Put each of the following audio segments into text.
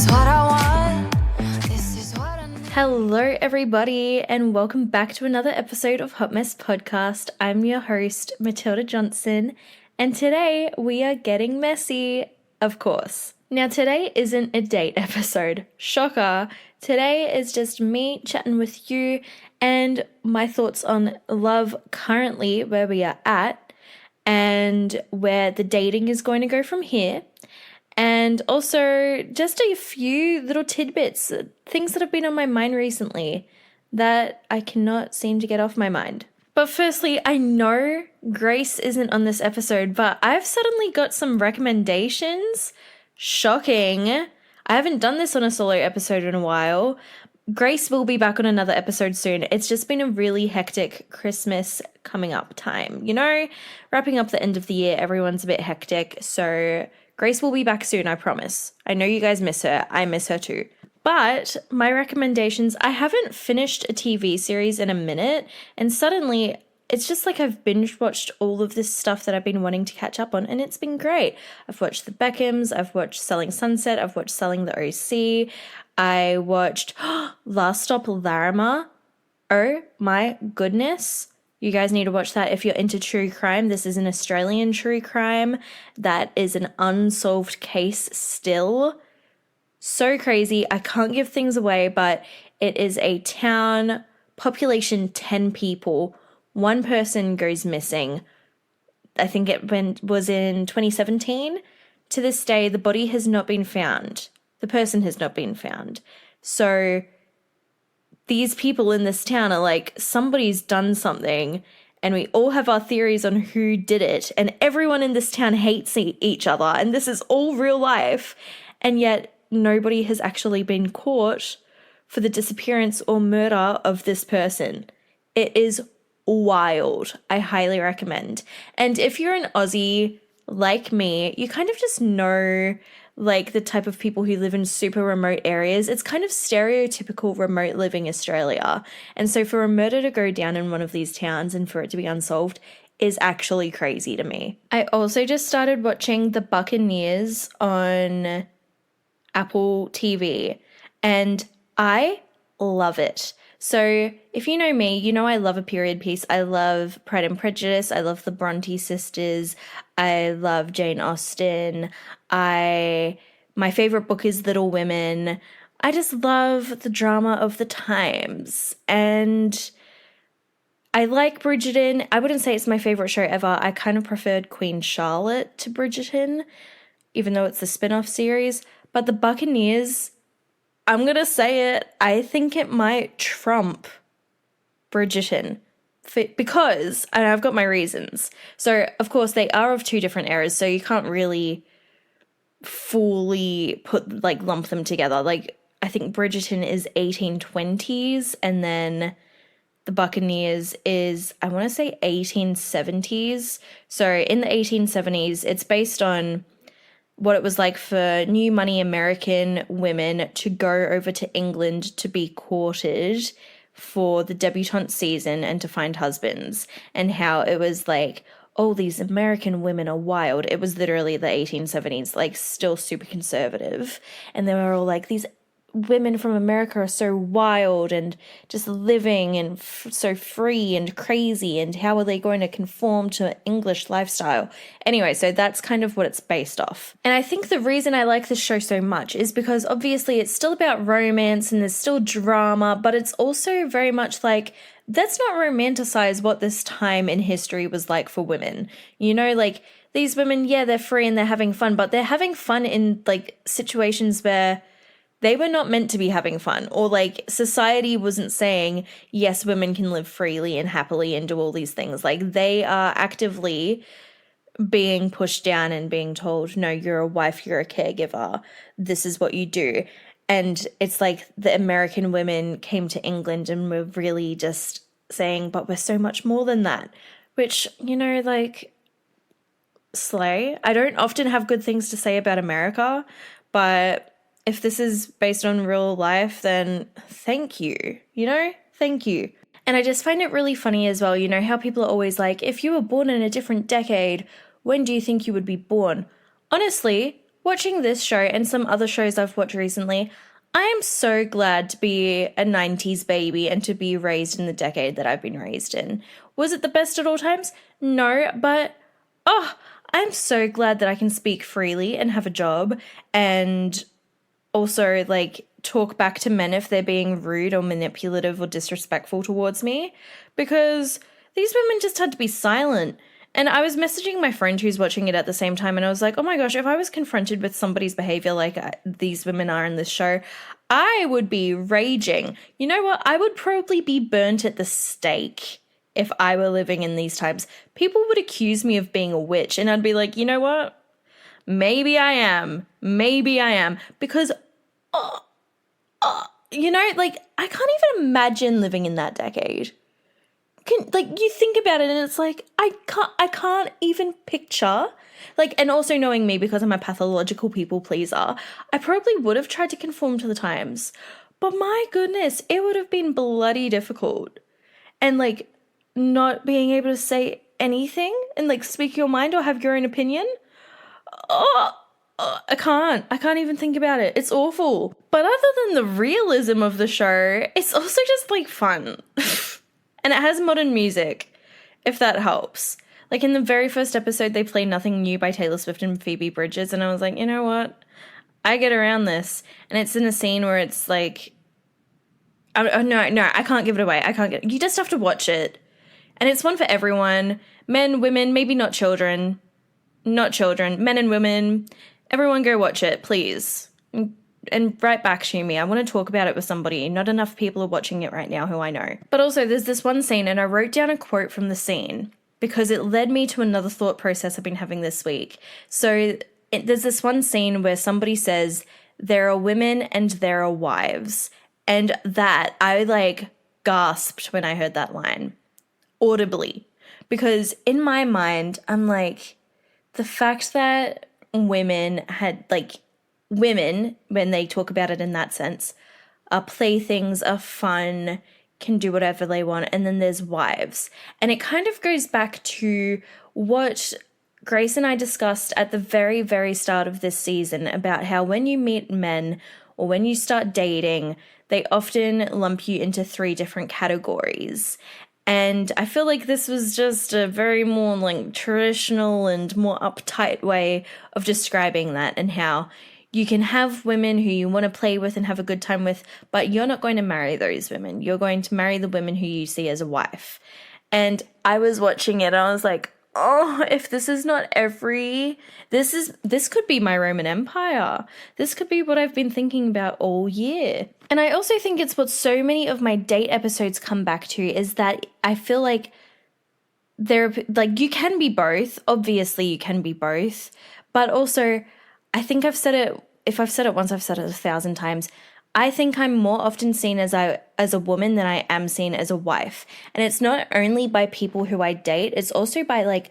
is what I want. This is what I need. Hello, everybody, and welcome back to another episode of Hot Mess Podcast. I'm your host, Matilda Johnson, and today we are getting messy, of course. Now, today isn't a date episode. Shocker. Today is just me chatting with you and my thoughts on love currently, where we are at, and where the dating is going to go from here. And also just a few little tidbits, things that have been on my mind recently that I cannot seem to get off my mind. But firstly, I know Grace isn't on this episode, but I've suddenly got some recommendations. Shocking. I haven't done this on a solo episode in a while. Grace will be back on another episode soon. It's just been a really hectic Christmas coming up time. You know, wrapping up the end of the year, everyone's a bit hectic. So Grace will be back soon, I promise. I know you guys miss her. I miss her too. But my recommendations, I haven't finished a TV series in a minute, and suddenly it's just like I've binge watched all of this stuff that I've been wanting to catch up on, and it's been great. I've watched The Beckhams, I've watched Selling Sunset, I've watched Selling the OC, I watched Last Stop Larrimah. Oh my goodness. You guys need to watch that if you're into true crime. This is an Australian true crime that is an unsolved case still. So crazy. I can't give things away, but it is a town, population 10 people. One person goes missing. I think it was in 2017. To this day, the body has not been found. The person has not been found. So these people in this town are like, somebody's done something, and we all have our theories on who did it, and everyone in this town hates each other, and this is all real life, and yet nobody has actually been caught for the disappearance or murder of this person. It is wild. I highly recommend. And if you're an Aussie like me, you kind of just know like the type of people who live in super remote areas. It's kind of stereotypical remote living Australia. And so for a murder to go down in one of these towns and for it to be unsolved is actually crazy to me. I also just started watching The Buccaneers on Apple TV, and I love it. So if you know me, you know I love a period piece. I love Pride and Prejudice. I love the Bronte sisters. I love Jane Austen. My favorite book is Little Women. I just love the drama of the times. And I like Bridgerton. I wouldn't say it's my favorite show ever. I kind of preferred Queen Charlotte to Bridgerton, even though it's the spin-off series. But The Buccaneers, I'm going to say it, I think it might trump Bridgerton because, and I've got my reasons. So, of course, they are of two different eras, so you can't really fully lump them together. Like, I think Bridgerton is 1820s, and then The Buccaneers is, I want to say 1870s. So, in the 1870s, it's based on what it was like for new money American women to go over to England to be courted for the debutante season and to find husbands, and how it was like, oh, these American women are wild. It was literally the 1870s, like still super conservative. And they were all like, these women from America are so wild and just living and so free and crazy, and how are they going to conform to English lifestyle? Anyway, so that's kind of what it's based off. And I think the reason I like this show so much is because obviously it's still about romance and there's still drama, but it's also very much like, let's not romanticize what this time in history was like for women. You know, like these women, yeah, they're free and they're having fun, but they're having fun in like situations where they were not meant to be having fun, or like society wasn't saying, yes, women can live freely and happily and do all these things. Like they are actively being pushed down and being told, no, you're a wife, you're a caregiver, this is what you do. And it's like the American women came to England and were really just saying, but we're so much more than that, which, you know, like slay. I don't often have good things to say about America, but if this is based on real life, then thank you, thank you. And I just find it really funny as well, you know, how people are always like, if you were born in a different decade, when do you think you would be born? Honestly, watching this show and some other shows I've watched recently, I am so glad to be a 90s baby and to be raised in the decade that I've been raised in. Was it the best at all times? No, but I'm so glad that I can speak freely and have a job and also like talk back to men if they're being rude or manipulative or disrespectful towards me, because these women just had to be silent. And I was messaging my friend who's watching it at the same time, and I was like, oh my gosh, if I was confronted with somebody's behavior like these women are in this show, I would be raging. You know what? I would probably be burnt at the stake if I were living in these times. People would accuse me of being a witch, and I'd be like, you know what? Maybe I am. Maybe I am. Because, you know, like, I can't even imagine living in that decade. You think about it and it's like, I can't even picture, like, and also knowing me because I'm a pathological people pleaser, I probably would have tried to conform to the times, but my goodness, it would have been bloody difficult. And like, not being able to say anything and like speak your mind or have your own opinion. I can't even think about it. It's awful. But other than the realism of the show, it's also just like fun. And it has modern music, if that helps. Like in the very first episode, they play Nothing New by Taylor Swift and Phoebe Bridgers. And I was like, you know what? I get around this. And it's in a scene where it's like, no, I can't give it away. You just have to watch it. And it's one for everyone. Men, women, maybe not children. Not children. Men and women. Everyone go watch it, please. And write back to me. I want to talk about it with somebody. Not enough people are watching it right now who I know. But also there's this one scene, and I wrote down a quote from the scene because it led me to another thought process I've been having this week. So there's this one scene where somebody says, there are women and there are wives. And that, I like gasped when I heard that line. Audibly. Because in my mind, I'm like, the fact that women, when they talk about it in that sense, are playthings, are fun, can do whatever they want, and then there's wives. And it kind of goes back to what Grace and I discussed at the very, very start of this season about how when you meet men or when you start dating, they often lump you into 3 different categories. And I feel like this was just a very more like traditional and more uptight way of describing that, and how you can have women who you want to play with and have a good time with, but you're not going to marry those women. You're going to marry the women who you see as a wife. And I was watching it and I was like, oh, if this is not this could be my Roman Empire. This could be what I've been thinking about all year. And I also think it's what so many of my date episodes come back to, is that I feel like you can be both. Obviously you can be both. But also, I think I've said it, if I've said it once, I've said it 1,000 times. I think I'm more often seen as a woman than I am seen as a wife. And it's not only by people who I date, it's also by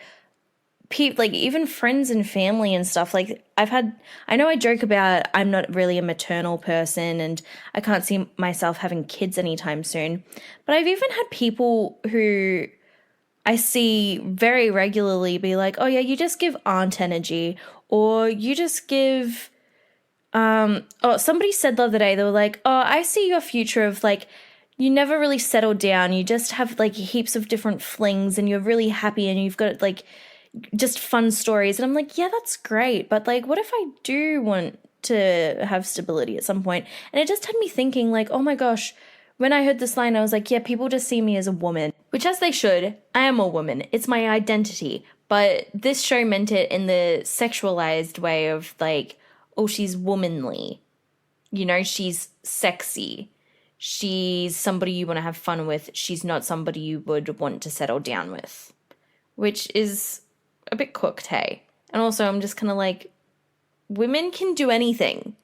even friends and family and stuff. Like I know I joke about I'm not really a maternal person and I can't see myself having kids anytime soon. But I've even had people who I see very regularly be like, oh yeah, you just give aunt energy, or you just give, somebody said the other day, they were like, oh, I see your future of like, you never really settle down. You just have like heaps of different flings and you're really happy and you've got like just fun stories. And I'm like, yeah, that's great. But like, what if I do want to have stability at some point? And it just had me thinking like, oh my gosh, when I heard this line, I was like, yeah, people just see me as a woman, which as they should. I am a woman. It's my identity. But this show meant it in the sexualized way of like, oh, she's womanly. You know, she's sexy. She's somebody you want to have fun with. She's not somebody you would want to settle down with, which is a bit cooked, hey? And also I'm just kind of like, women can do anything.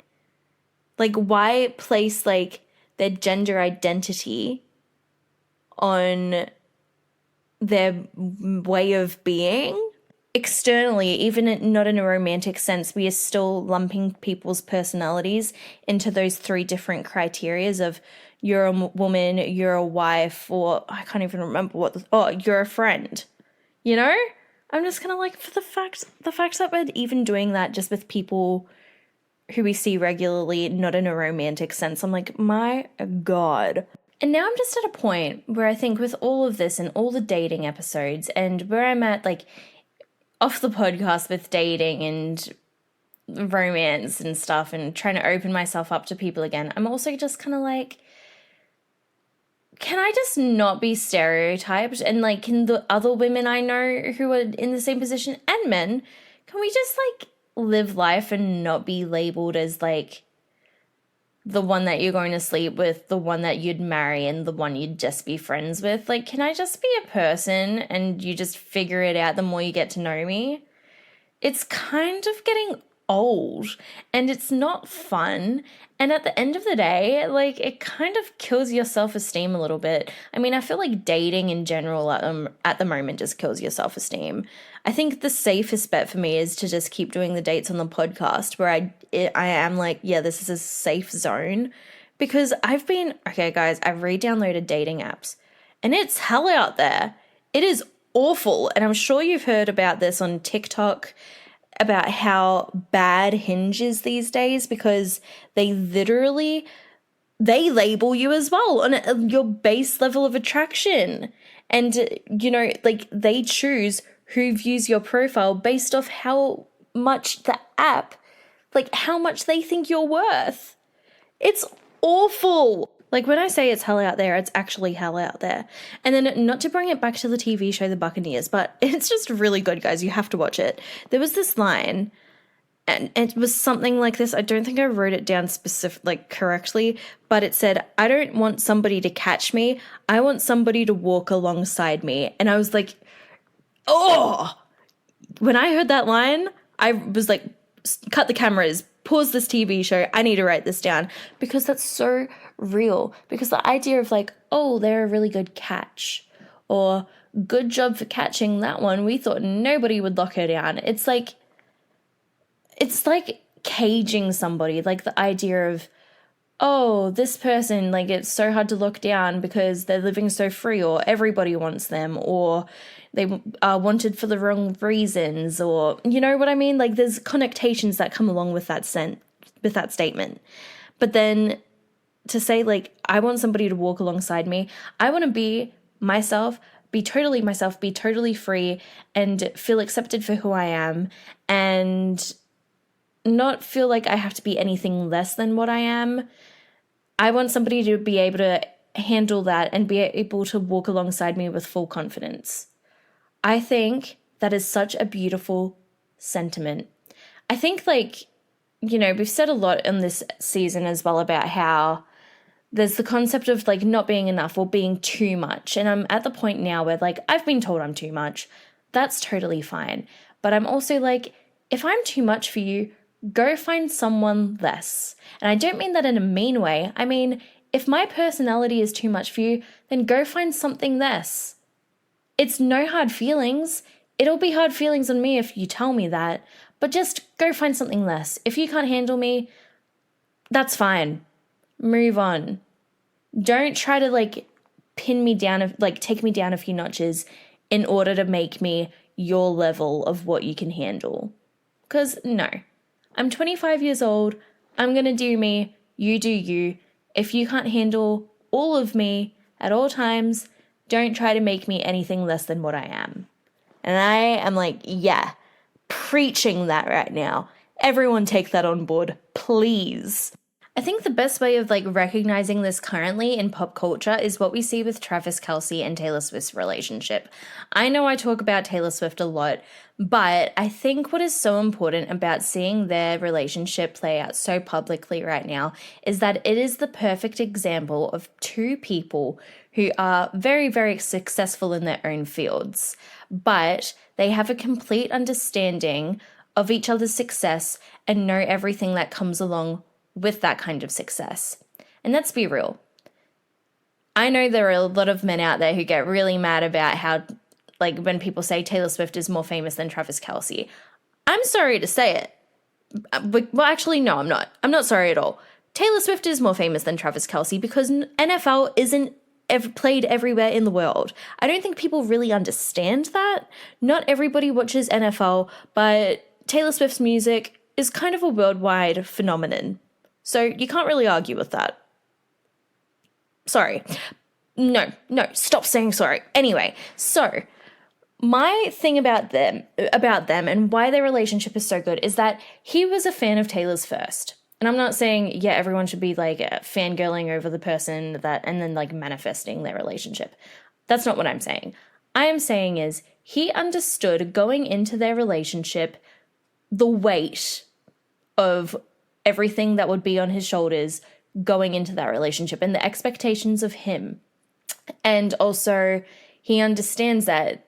Like, why place like their gender identity on their way of being? Externally, even not in a romantic sense, we are still lumping people's personalities into those 3 different criterias of you're a woman, you're a wife, or I can't even remember you're a friend. You know? I'm just kind of like, for the fact that we're even doing that just with people who we see regularly, not in a romantic sense, I'm like, my God. And now I'm just at a point where I think with all of this and all the dating episodes and where I'm at, like, off the podcast with dating and romance and stuff and trying to open myself up to people again, I'm also just kind of like, can I just not be stereotyped? And like, can the other women I know who are in the same position and men, can we just like live life and not be labeled as like the one that you're going to sleep with, the one that you'd marry, and the one you'd just be friends with? Like, can I just be a person and you just figure it out the more you get to know me? It's kind of getting old and it's not fun. And at the end of the day, like, it kind of kills your self-esteem a little bit. I mean, I feel like dating in general at the moment just kills your self-esteem. I think the safest bet for me is to just keep doing the dates on the podcast where I am like, yeah, this is a safe zone. Because okay guys, I've re-downloaded dating apps and it's hell out there. It is awful. And I'm sure you've heard about this on TikTok, about how bad Hinge is these days, because they label you as well on your base level of attraction. And, you know, like, they choose who views your profile based off how much the app, like, how much they think you're worth. It's awful. Like, when I say it's hell out there, it's actually hell out there. And then, not to bring it back to the TV show The Buccaneers, but it's just really good, guys. You have to watch it. There was this line, and it was something like this. I don't think I wrote it down correctly, but it said, I don't want somebody to catch me. I want somebody to walk alongside me. And I was like, oh! When I heard that line, I was like, cut the cameras, pause this TV show. I need to write this down, because that's so real. Because the idea of like, oh, they're a really good catch, or good job for catching that one, we thought nobody would lock her down. It's like caging somebody. Like, the idea of, oh, this person, like, it's so hard to lock down because they're living so free, or everybody wants them, or they are wanted for the wrong reasons, or, you know what I mean? Like, there's connotations that come along with that statement. But then to say, like, I want somebody to walk alongside me, I want to be myself, be totally free, and feel accepted for who I am, and not feel like I have to be anything less than what I am. I want somebody to be able to handle that and be able to walk alongside me with full confidence. I think that is such a beautiful sentiment. I think, like, you know, we've said a lot in this season as well about how there's the concept of, like, not being enough or being too much. And I'm at the point now where, like, I've been told I'm too much. That's totally fine. But I'm also like, if I'm too much for you, go find someone less. And I don't mean that in a mean way. I mean, if my personality is too much for you, then go find something less. It's no hard feelings. It'll be hard feelings on me if you tell me that, but just go find something less. If you can't handle me, that's fine. Move on. Don't try to, like, pin me down, like, take me down a few notches in order to make me your level of what you can handle. Because, no. I'm 25 years old. I'm going to do me. You do you. If you can't handle all of me at all times, don't try to make me anything less than what I am. And I am like, yeah, preaching that right now. Everyone take that on board, please. I think the best way of, like, recognizing this currently in pop culture is what we see with Travis Kelce and Taylor Swift's relationship. I know I talk about Taylor Swift a lot, but I think what is so important about seeing their relationship play out so publicly right now is that it is the perfect example of two people who are very, very successful in their own fields, but they have a complete understanding of each other's success and know everything that comes along with that kind of success. And let's be real. I know there are a lot of men out there who get really mad about how, like, when people say Taylor Swift is more famous than Travis Kelce. I'm sorry to say it. Well, actually, no, I'm not. I'm not sorry at all. Taylor Swift is more famous than Travis Kelce because NFL isn't played everywhere in the world. I don't think people really understand that. Not everybody watches NFL, but Taylor Swift's music is kind of a worldwide phenomenon. So you can't really argue with that. Sorry. No, stop saying sorry. Anyway, so my thing about them and why their relationship is so good is that he was a fan of Taylor's first. And I'm not saying, yeah, everyone should be like fangirling over the person that and then like manifesting their relationship. That's not what I'm saying. I am saying is he understood going into their relationship the weight of everything that would be on his shoulders going into that relationship and the expectations of him. And also he understands that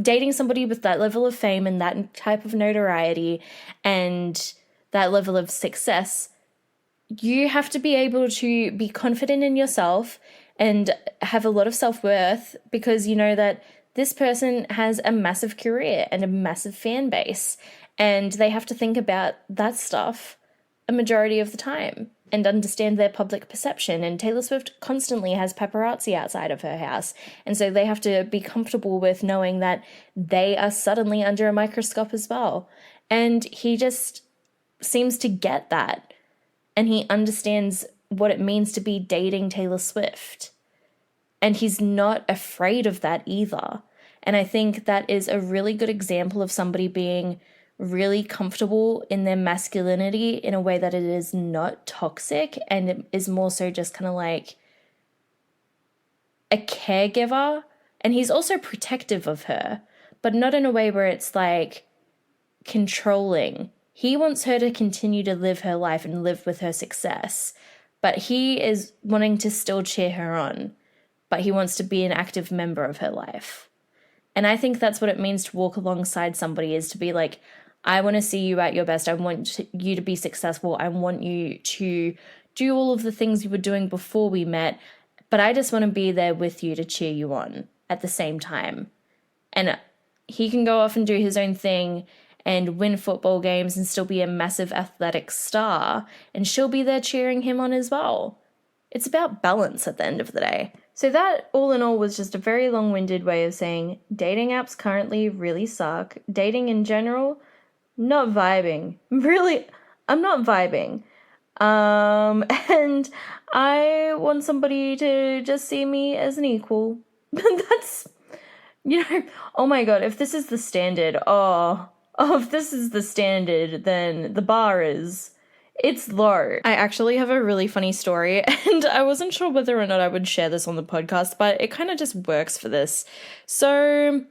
dating somebody with that level of fame and that type of notoriety and that level of success, you have to be able to be confident in yourself and have a lot of self-worth because you know that this person has a massive career and a massive fan base and they have to think about that stuff a majority of the time and understand their public perception. And Taylor Swift constantly has paparazzi outside of her house. And so they have to be comfortable with knowing that they are suddenly under a microscope as well. And he just seems to get that. And he understands what it means to be dating Taylor Swift. And he's not afraid of that either. And I think that is a really good example of somebody being really comfortable in their masculinity in a way that it is not toxic and it is more so just kind of like a caregiver. And he's also protective of her, but not in a way where it's like controlling. He wants her to continue to live her life and live with her success, but he is wanting to still cheer her on, but he wants to be an active member of her life. And I think that's what it means to walk alongside somebody, is to be like, I want to see you at your best. I want you to be successful. I want you to do all of the things you were doing before we met, but I just want to be there with you to cheer you on at the same time. And he can go off and do his own thing and win football games and still be a massive athletic star, and she'll be there cheering him on as well. It's about balance at the end of the day. So that, all in all, was just a very long-winded way of saying dating apps currently really suck. Dating in general, not vibing. Really, I'm not vibing. And I want somebody to just see me as an equal. That's, oh my God, if this is the standard, if this is the standard, then the bar it's low. I actually have a really funny story, and I wasn't sure whether or not I would share this on the podcast, but it kind of just works for this. So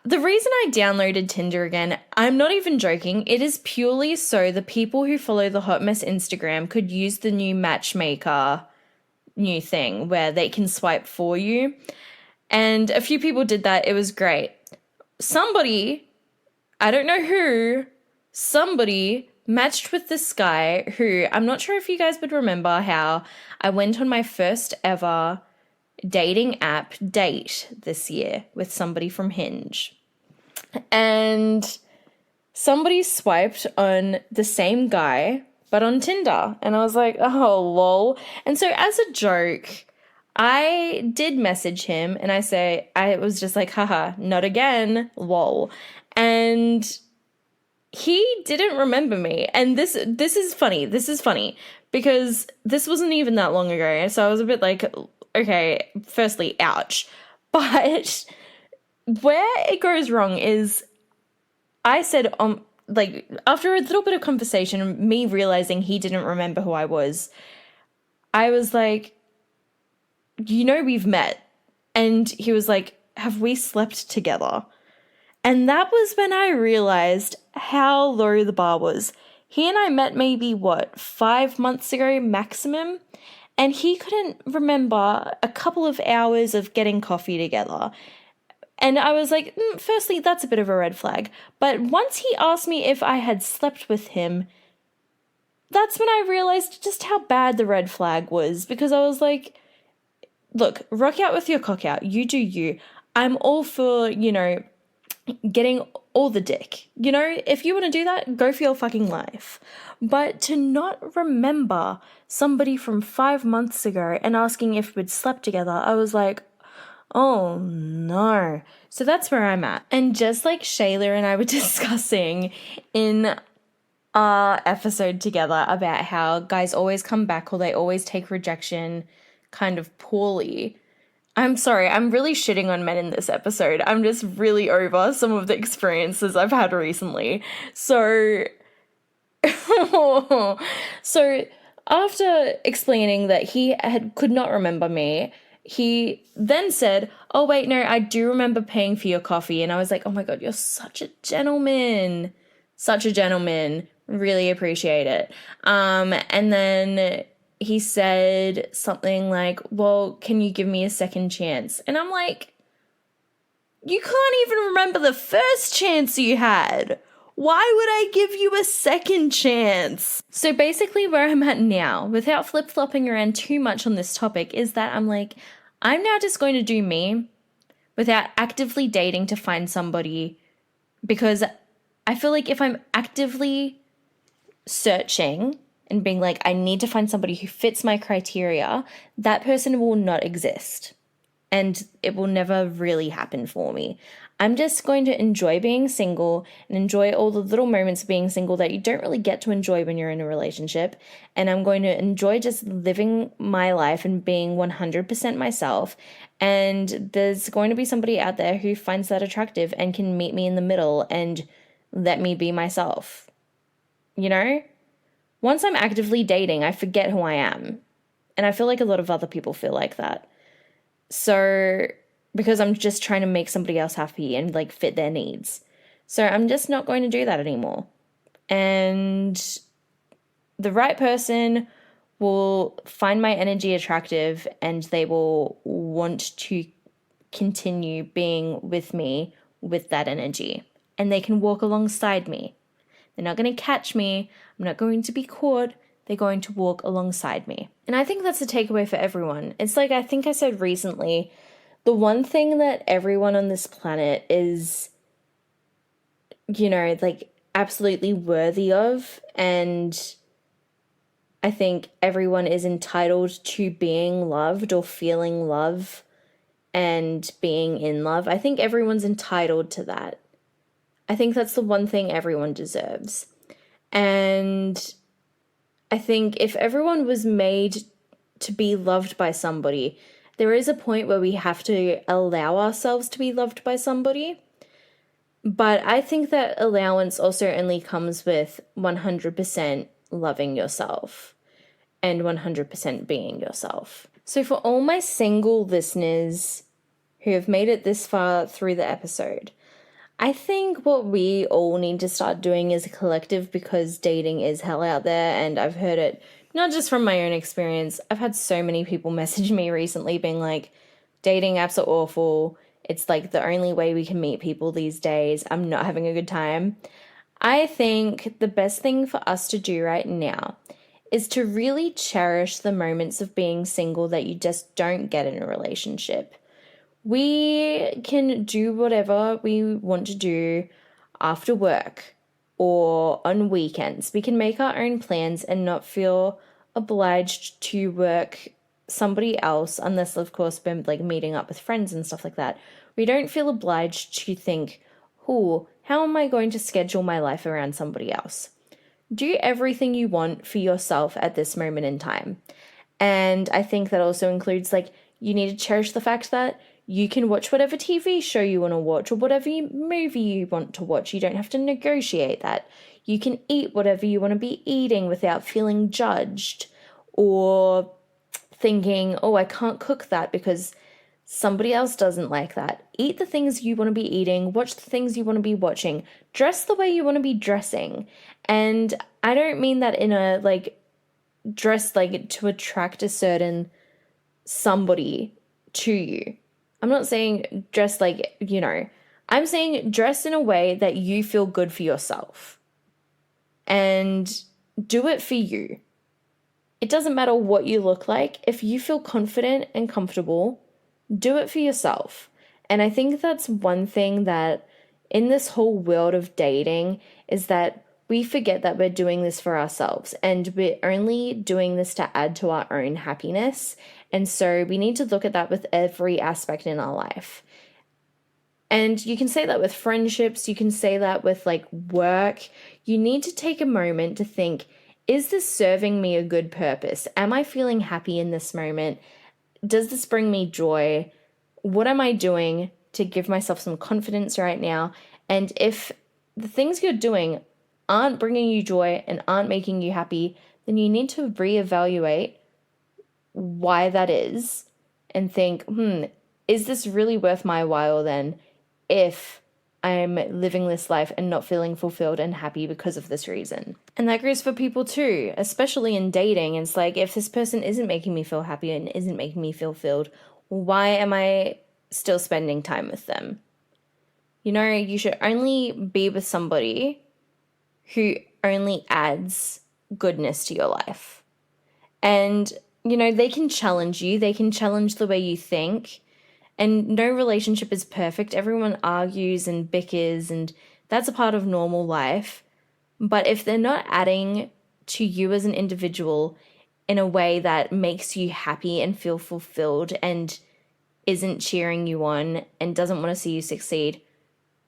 the reason I downloaded Tinder again, I'm not even joking, it is purely so the people who follow the Hot Mess Instagram could use the new matchmaker new thing where they can swipe for you. And a few people did that. It was great. Somebody, I don't know who, somebody matched with this guy who, I'm not sure if you guys would remember how I went on my first ever dating app date this year with somebody from Hinge. And somebody swiped on the same guy, but on Tinder. And I was like, oh, lol. And so as a joke, I did message him and I was just like, haha, not again, lol. And he didn't remember me. And this is funny. This is funny because this wasn't even that long ago. So I was a bit like, okay, firstly, ouch. But where it goes wrong is I said, like, after a little bit of conversation, me realizing he didn't remember who I was like, we've met. And he was like, have we slept together? And that was when I realized how low the bar was. He and I met maybe, 5 months ago maximum? And he couldn't remember a couple of hours of getting coffee together. And I was like, firstly, that's a bit of a red flag. But once he asked me if I had slept with him, that's when I realized just how bad the red flag was. Because I was like, look, rock out with your cock out. You do you. I'm all for, getting all the dick. You know, if you want to do that, go for your fucking life. But to not remember somebody from 5 months ago and asking if we'd slept together, I was like, oh no. So that's where I'm at. And just like Shayla and I were discussing in our episode together about how guys always come back or they always take rejection kind of poorly. I'm sorry, I'm really shitting on men in this episode. I'm just really over some of the experiences I've had recently. So, so after explaining that could not remember me, he then said, "Oh wait, no, I do remember paying for your coffee." And I was like, "Oh my God, you're such a gentleman. Such a gentleman. Really appreciate it." And then he said something like, "Well, can you give me a second chance?" And I'm like, you can't even remember the first chance you had. Why would I give you a second chance? So basically where I'm at now, without flip-flopping around too much on this topic, is that I'm like, I'm now just going to do me without actively dating to find somebody, because I feel like if I'm actively searching and being like, I need to find somebody who fits my criteria, that person will not exist. And it will never really happen for me. I'm just going to enjoy being single and enjoy all the little moments of being single that you don't really get to enjoy when you're in a relationship. And I'm going to enjoy just living my life and being 100% myself. And there's going to be somebody out there who finds that attractive and can meet me in the middle and let me be myself. You know? Once I'm actively dating, I forget who I am. And I feel like a lot of other people feel like that. So, because I'm just trying to make somebody else happy and like fit their needs. So I'm just not going to do that anymore. And the right person will find my energy attractive and they will want to continue being with me with that energy. And they can walk alongside me. They're not going to catch me. I'm not going to be caught. They're going to walk alongside me. And I think that's a takeaway for everyone. It's like I think I said recently, the one thing that everyone on this planet is, you know, like absolutely worthy of, and I think everyone is entitled to being loved or feeling love and being in love. I think everyone's entitled to that. I think that's the one thing everyone deserves. And I think if everyone was made to be loved by somebody, there is a point where we have to allow ourselves to be loved by somebody. But I think that allowance also only comes with 100% loving yourself and 100% being yourself. So for all my single listeners who have made it this far through the episode, I think what we all need to start doing as a collective, because dating is hell out there, and I've heard it not just from my own experience. I've had so many people message me recently being like, dating apps are awful. It's like the only way we can meet people these days. I'm not having a good time. I think the best thing for us to do right now is to really cherish the moments of being single that you just don't get in a relationship. We can do whatever we want to do after work or on weekends. We can make our own plans and not feel obliged to work somebody else, unless, of course, we're like meeting up with friends and stuff like that. We don't feel obliged to think, oh, how am I going to schedule my life around somebody else? Do everything you want for yourself at this moment in time. And I think that also includes, like, you need to cherish the fact that you can watch whatever TV show you want to watch or whatever movie you want to watch. You don't have to negotiate that. You can eat whatever you want to be eating without feeling judged or thinking, oh, I can't cook that because somebody else doesn't like that. Eat the things you want to be eating. Watch the things you want to be watching. Dress the way you want to be dressing. And I don't mean that in a, like, dress, like, to attract a certain somebody to you. I'm not saying dress like, you know, I'm saying dress in a way that you feel good for yourself. And do it for you. It doesn't matter what you look like. If you feel confident and comfortable, do it for yourself. And I think that's one thing that in this whole world of dating is that we forget that we're doing this for ourselves and we're only doing this to add to our own happiness. And so we need to look at that with every aspect in our life. And you can say that with friendships, you can say that with like work. You need to take a moment to think, is this serving me a good purpose? Am I feeling happy in this moment? Does this bring me joy? What am I doing to give myself some confidence right now? And if the things you're doing aren't bringing you joy and aren't making you happy, then you need to reevaluate why that is and think, is this really worth my while then if I'm living this life and not feeling fulfilled and happy because of this reason? And that goes for people too, especially in dating. It's like, if this person isn't making me feel happy and isn't making me feel filled, why am I still spending time with them? You know, you should only be with somebody who only adds goodness to your life. And, you know, they can challenge you. They can challenge the way you think. And no relationship is perfect. Everyone argues and bickers, and that's a part of normal life. But if they're not adding to you as an individual in a way that makes you happy and feel fulfilled and isn't cheering you on and doesn't want to see you succeed,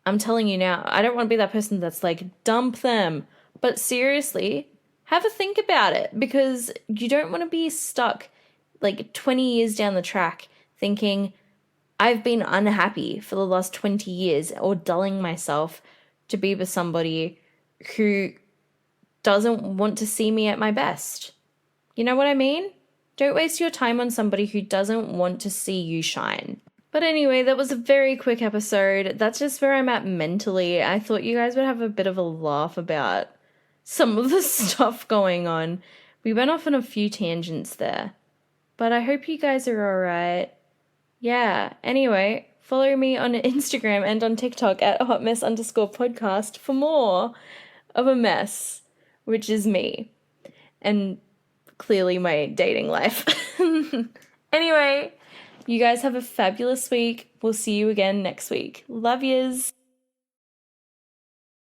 I'm telling you now, I don't want to be that person that's like, dump them. But seriously, have a think about it, because you don't want to be stuck like 20 years down the track thinking, I've been unhappy for the last 20 years, or dulling myself to be with somebody who doesn't want to see me at my best. You know what I mean? Don't waste your time on somebody who doesn't want to see you shine. But anyway, that was a very quick episode. That's just where I'm at mentally. I thought you guys would have a bit of a laugh about some of the stuff going on. We went off on a few tangents there. But I hope you guys are alright. Yeah, anyway, follow me on Instagram and on TikTok at hotmess_podcast for more of a mess, which is me. And clearly my dating life. Anyway, you guys have a fabulous week. We'll see you again next week. Love yous.